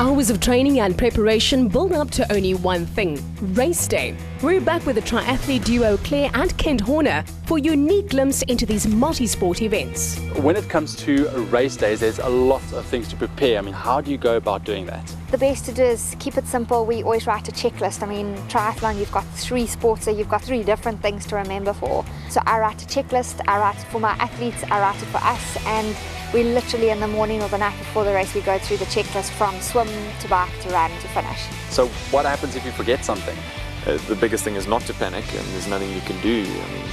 Hours of training and preparation build up to only one thing: race day. We're back with the triathlete duo Claire and Kent Horner for a unique glimpse into these multi-sport events. When it comes to race days, there's a lot of things to prepare. I mean, how do you go about doing that? The best to do is keep it simple. We always write a checklist. I mean, triathlon, you've got 3 sports, so you've got 3 different things to remember for. So I write a checklist, I write it for my athletes, I write it for us, and we literally in the morning or the night before the race, we go through the checklist from swim to bike to run to finish. So what happens if you forget something? The biggest thing is not to panic, and there's nothing you can do. I mean,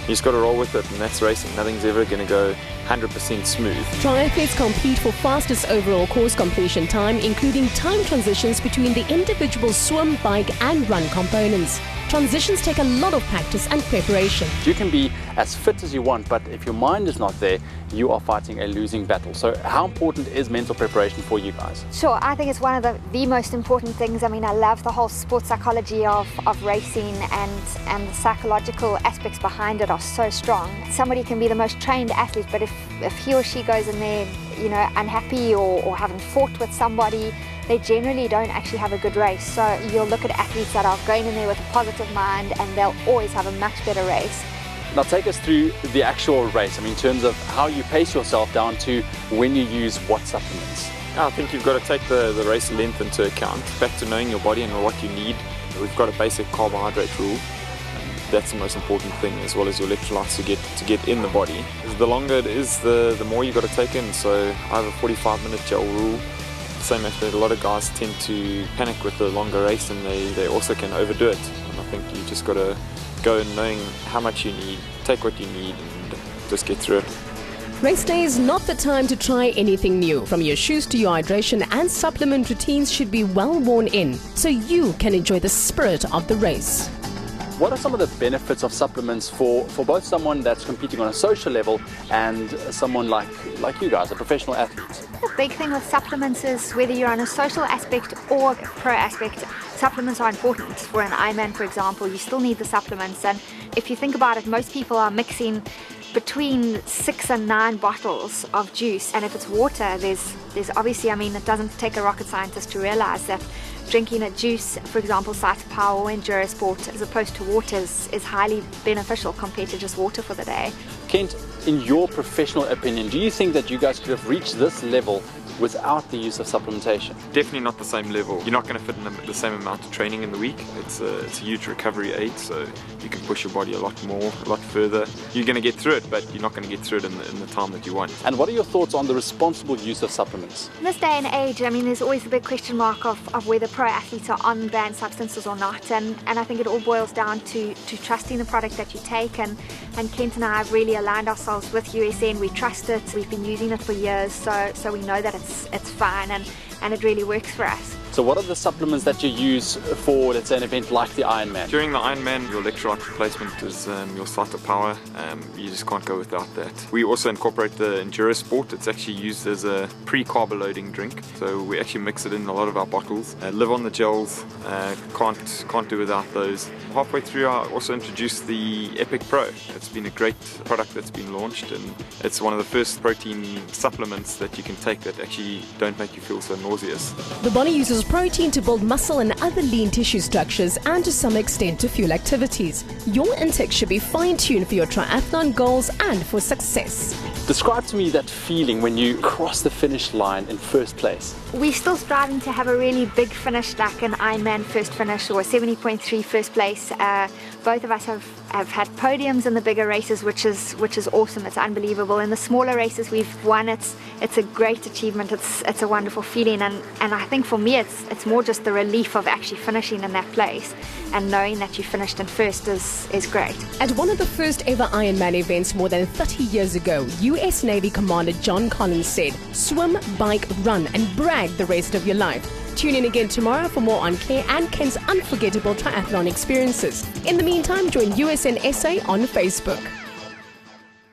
you just got to roll with it, and that's racing. Nothing's ever going to go 100% smooth. Triathletes compete for fastest overall course completion time, including time transitions between the individual swim, bike and run components. Transitions take a lot of practice and preparation. You can be as fit as you want, but if your mind is not there, you are fighting a losing battle. So how important is mental preparation for you guys? Sure, I think it's one of the most important things. I mean, I love the whole sports psychology of racing, and the psychological aspects behind it are so strong. Somebody can be the most trained athlete, but if he or she goes in there, you know, unhappy or haven't fought with somebody, they generally don't actually have a good race. So you'll look at athletes that are going in there with a positive mind, and they'll always have a much better race. Now take us through the actual race. I mean, in terms of how you pace yourself down to when you use what supplements. I think you've got to take the race length into account. Back to knowing your body and what you need. We've got a basic carbohydrate rule. That's the most important thing, as well as your electrolytes to get in the body. The longer it is, the more you've got to take in. So I have a 45-minute gel rule. Same as a lot of guys tend to panic with the longer race, and they also can overdo it. And I think you just got to go knowing how much you need, take what you need, and just get through it. Race day is not the time to try anything new. From your shoes to your hydration and supplement routines should be well worn in, so you can enjoy the spirit of the race. What are some of the benefits of supplements for both someone that's competing on a social level and someone like you guys, a professional athlete? The big thing with supplements is whether you're on a social aspect or pro aspect, supplements are important. For an Ironman, for example, you still need the supplements. And if you think about it, most people are mixing between 6 and 9 bottles of juice. And if it's water, there's obviously, I mean, it doesn't take a rocket scientist to realize that drinking a juice, for example, Cycle Power or Enduro Sport, as opposed to water, is highly beneficial compared to just water for the day. Kent, in your professional opinion, do you think that you guys could have reached this level without the use of supplementation? Definitely not the same level. You're not going to fit in the same amount of training in the week. It's a huge recovery aid, so you can push your body a lot more, a lot further. You're going to get through it, but you're not going to get through it in the time that you want. And what are your thoughts on the responsible use of supplements? In this day and age, I mean, there's always the big question mark of whether pro athletes are on banned substances or not, and I think it all boils down to trusting the product that you take, and Kent and I have really aligned ourselves with USN. We trust it, we've been using it for years, so we know that it's fine, and it really works for us. So what are the supplements that you use for, let's say, an event like the Ironman? During the Ironman, your electrolyte replacement is your Cycle Power. You just can't go without that. We also incorporate the Enduro Sport. It's actually used as a pre-carb loading drink. So we actually mix it in a lot of our bottles. Live on the gels, can't do without those. Halfway through, I also introduced the Epic Pro. It's been a great product that's been launched, and it's one of the first protein supplements that you can take that actually don't make you feel so nauseous. The body uses protein to build muscle and other lean tissue structures, and to some extent to fuel activities. Your intake should be fine-tuned for your triathlon goals and for success. Describe to me that feeling when you cross the finish line in first place. We're still striving to have a really big finish, like an Ironman first finish or a 70.3 first place. Both of us have had podiums in the bigger races, which is awesome. It's unbelievable. In the smaller races we've won. It's a great achievement. It's a wonderful feeling, and I think for me it's more just the relief of actually finishing in that place, and knowing that you finished in first is great. At one of the first ever Ironman events more than 30 years ago, US Navy Commander John Collins said, "Swim, bike, run and brag the rest of your life." Tune in again tomorrow for more on Claire and Kent's unforgettable triathlon experiences. In the meantime, join USN SA on Facebook.